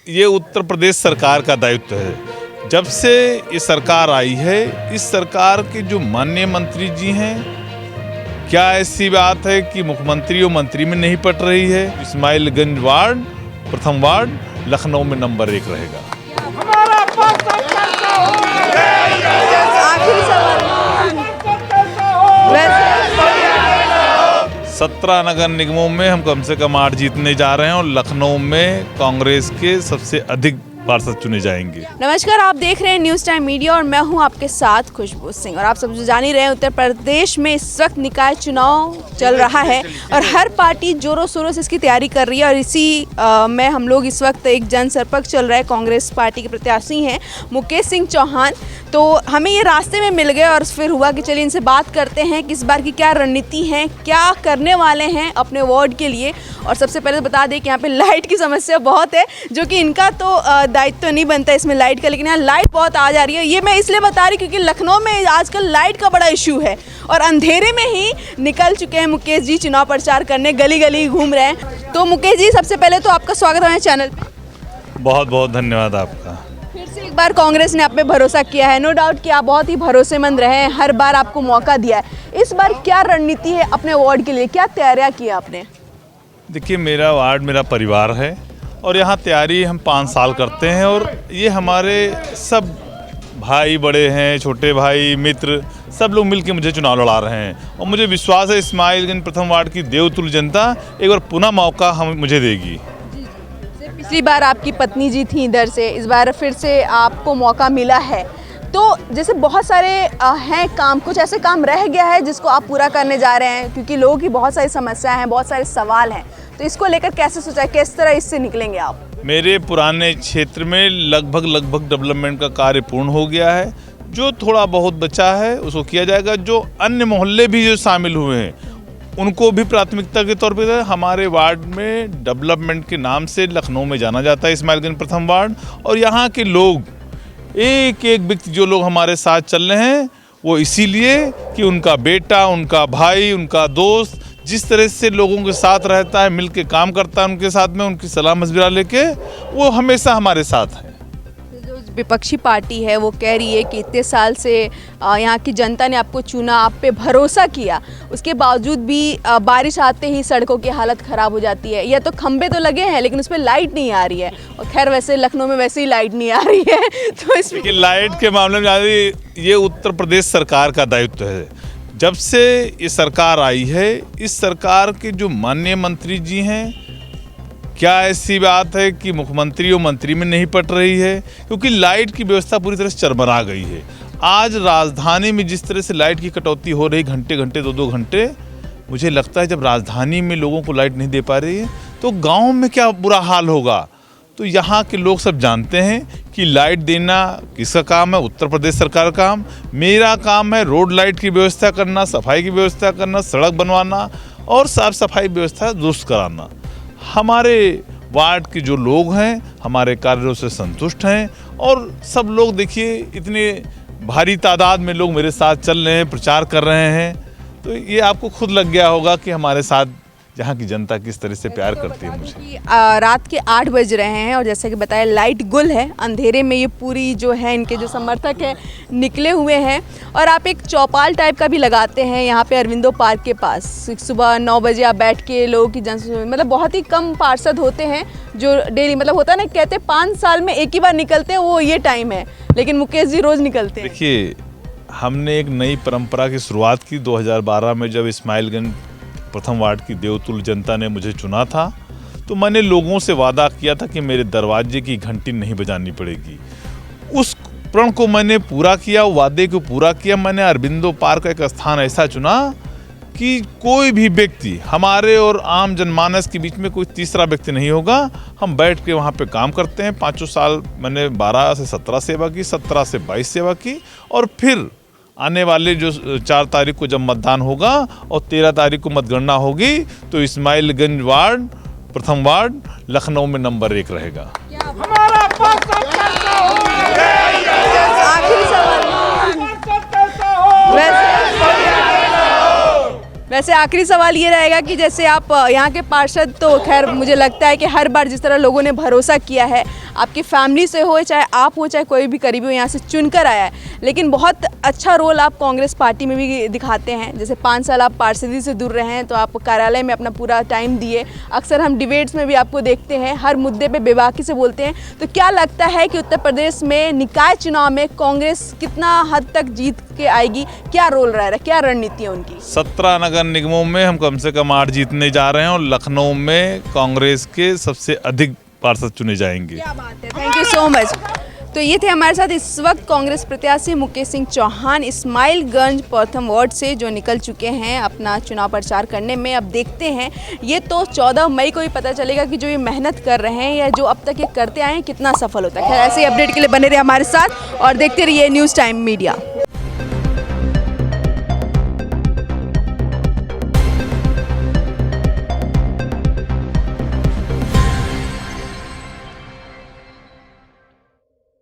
ये उत्तर प्रदेश सरकार का दायित्व है। जब से ये सरकार आई है, इस सरकार के जो माननीय मंत्री जी हैं, क्या ऐसी बात है कि मुख्यमंत्री और मंत्री में नहीं पट रही है। इस्माइलगंज वार्ड, प्रथम वार्ड लखनऊ में नंबर 1 रहेगा। 17 नगर निगमों में हम कम से कम 8 जीतने जा रहे हैं और लखनऊ में कांग्रेस के सबसे अधिक पार्षद चुने जाएंगे। नमस्कार, आप देख रहे हैं न्यूज़ टाइम मीडिया और मैं हूं आपके साथ खुशबू सिंह। और आप सब जो जान ही रहे हैं, उत्तर प्रदेश में इस वक्त निकाय चुनाव चल रहा है और हर पार्टी जोरों शोरों से इसकी तैयारी कर रही है। और इसी में हम लोग इस वक्त एक जनसंपर्क चल रहा है। कांग्रेस पार्टी के प्रत्याशी हैं मुकेश सिंह चौहान, तो हमें ये रास्ते में मिल गए और फिर हुआ कि चलिए इनसे बात करते हैं कि इस बार की क्या रणनीति है, क्या करने वाले हैं अपने वार्ड के लिए। और सबसे पहले तो बता दें कि यहाँ पे लाइट की समस्या बहुत है, जो कि इनका तो दायित्व तो नहीं बनता इसमें लाइट का, लेकिन यहाँ लाइट बहुत आ जा रही है। ये मैं इसलिए बता रही क्योंकि लखनऊ में आजकल लाइट का बड़ा इशू है और अंधेरे में ही निकल चुके हैं मुकेश जी चुनाव प्रचार करने, गली गली घूम रहे हैं। तो मुकेश जी, सबसे पहले तो आपका स्वागत है चैनल पे। बहुत बहुत धन्यवाद आपका। फिर से एक बार कांग्रेस ने आप पे भरोसा किया है, नो डाउट कि आप बहुत ही भरोसेमंद रहे हैं, हर बार आपको मौका दिया है। इस बार क्या रणनीति है अपने वार्ड के लिए, क्या तैयारियां की आपने? देखिए, मेरा वार्ड मेरा परिवार है और यहाँ तैयारी हम 5 साल करते हैं और ये हमारे सब भाई बड़े हैं, छोटे भाई मित्र सब लोग मिलकर मुझे चुनाव लड़ा रहे हैं। और मुझे विश्वास है इस्माइलगंज प्रथम वार्ड की देवतुल्य जनता एक बार पुनः मौका मुझे देगी। पिछली बार आपकी पत्नी जी थी इधर से, इस बार फिर से आपको मौका मिला है। तो जैसे बहुत सारे हैं काम, कुछ ऐसे काम रह गया है जिसको आप पूरा करने जा रहे हैं, क्योंकि लोगों की बहुत सारी समस्याएं हैं, बहुत सारे सवाल हैं, तो इसको लेकर कैसे सोचा है, किस तरह इससे निकलेंगे आप? मेरे पुराने क्षेत्र में लगभग डेवलपमेंट का कार्य पूर्ण हो गया है। जो थोड़ा बहुत बचा है उसको किया जाएगा। जो अन्य मोहल्ले भी जो शामिल हुए हैं उनको भी प्राथमिकता के तौर पर हमारे वार्ड में डेवलपमेंट के नाम से लखनऊ में जाना जाता है इस्माइलगंज प्रथम वार्ड। और यहाँ के लोग एक एक व्यक्ति जो लोग हमारे साथ चल रहे हैं वो इसीलिए कि उनका बेटा, उनका भाई, उनका दोस्त जिस तरह से लोगों के साथ रहता है, मिल के काम करता है उनके साथ में, उनकी सलाह मशविरा लेके, वो हमेशा हमारे साथ है। जो विपक्षी पार्टी है वो कह रही है कि इतने साल से यहाँ की जनता ने आपको चुना, आप पे भरोसा किया, उसके बावजूद भी बारिश आते ही सड़कों की हालत ख़राब हो जाती है। या तो खंबे तो लगे हैं लेकिन उस पर लाइट नहीं आ रही है, और खैर वैसे लखनऊ में वैसे ही लाइट नहीं आ रही है। तो इसमें लाइट के मामले में ये उत्तर प्रदेश सरकार का दायित्व है। जब से ये सरकार आई है, इस सरकार के जो माननीय मंत्री जी हैं, क्या ऐसी बात है कि मुख्यमंत्री और मंत्री में नहीं पट रही है, क्योंकि लाइट की व्यवस्था पूरी तरह से चरमरा गई है। आज राजधानी में जिस तरह से लाइट की कटौती हो रही, घंटे 2-2 घंटे, मुझे लगता है जब राजधानी में लोगों को लाइट नहीं दे पा रही है तो गाँव में क्या बुरा हाल होगा। तो यहाँ के लोग सब जानते हैं कि लाइट देना किसका काम है, उत्तर प्रदेश सरकार का काम। मेरा काम है रोड लाइट की व्यवस्था करना, सफाई की व्यवस्था करना, सड़क बनवाना और साफ सफाई व्यवस्था दुरुस्त कराना। हमारे वार्ड के जो लोग हैं हमारे कार्यों से संतुष्ट हैं और सब लोग देखिए इतने भारी तादाद में लोग मेरे साथ चल रहे हैं, प्रचार कर रहे हैं। तो ये आपको खुद लग गया होगा कि हमारे साथ यहाँ की जनता किस तरह से प्यार करती है मुझे। रात के 8 बज रहे हैं और जैसे कि बताया लाइट गुल है, अंधेरे में ये पूरी जो है इनके जो समर्थक हैं निकले हुए हैं। और आप एक चौपाल टाइप का भी लगाते हैं यहाँ पे अरविंदो पार्क के पास। सुबह 9 बजे आप बैठ के लोगों की मतलब बहुत ही कम पार्षद होते हैं जो डेली, मतलब होता है ना, कहते 5 साल में एक ही बार निकलते हैं, वो ये टाइम है, लेकिन मुकेश जी रोज़ निकलते हैं। देखिए, हमने एक नई परंपरा की शुरुआत की 2012 में, जब इस्माइलगंज प्रथम वार्ड की देवतुल्य जनता ने मुझे चुना था, तो मैंने लोगों से वादा किया था कि मेरे दरवाजे की घंटी नहीं बजानी पड़ेगी। उस प्रण को मैंने पूरा किया, वादे को पूरा किया। मैंने अरबिंदो पार्क का एक स्थान ऐसा चुना कि कोई भी व्यक्ति, हमारे और आम जनमानस के बीच में कोई तीसरा व्यक्ति नहीं होगा। हम बैठ के वहाँ पे काम करते हैं। 5 साल मैंने 12 से 17 सेवा की, 17 से 22 सेवा की, और फिर आने वाले जो 4 तारीख को जब मतदान होगा और 13 तारीख को मतगणना होगी तो इस्माइलगंज वार्ड प्रथम वार्ड लखनऊ में नंबर 1 रहेगा। वैसे आखिरी सवाल ये रहेगा कि जैसे आप यहाँ के पार्षद, तो खैर मुझे लगता है कि हर बार जिस तरह लोगों ने भरोसा किया है, आपकी फैमिली से हो, चाहे आप हो, चाहे कोई भी करीबी हो, यहाँ से चुनकर आया है, लेकिन बहुत अच्छा रोल आप कांग्रेस पार्टी में भी दिखाते हैं। जैसे 5 साल आप पार्षदी से दूर रहे हैं, तो आप कार्यालय में अपना पूरा टाइम दिए। अक्सर हम डिबेट्स में भी आपको देखते हैं, हर मुद्दे पे बेबाकी से बोलते हैं। तो क्या लगता है कि उत्तर प्रदेश में निकाय चुनाव में कांग्रेस कितना हद तक जीत के आएगी? क्या रोल रहा है, क्या रणनीति है उनकी? 17 नगर निगमों में हम कम से कम 8 जीतने जा रहे हैं और लखनऊ में कांग्रेस के सबसे अधिक पार्षद चुने जाएंगे। क्या बात है, थैंक यू सो मच। तो ये थे हमारे साथ इस वक्त कांग्रेस प्रत्याशी मुकेश सिंह चौहान इस्माइलगंज प्रथम वार्ड से, जो निकल चुके हैं अपना चुनाव प्रचार करने में। अब देखते हैं, ये तो 14 मई को ही पता चलेगा कि जो ये मेहनत कर रहे हैं या जो अब तक ये करते आए हैं कितना सफल होता है। खैर, ऐसे ही अपडेट के लिए बने रहे हमारे साथ और देखते रहिए न्यूज़ टाइम मीडिया।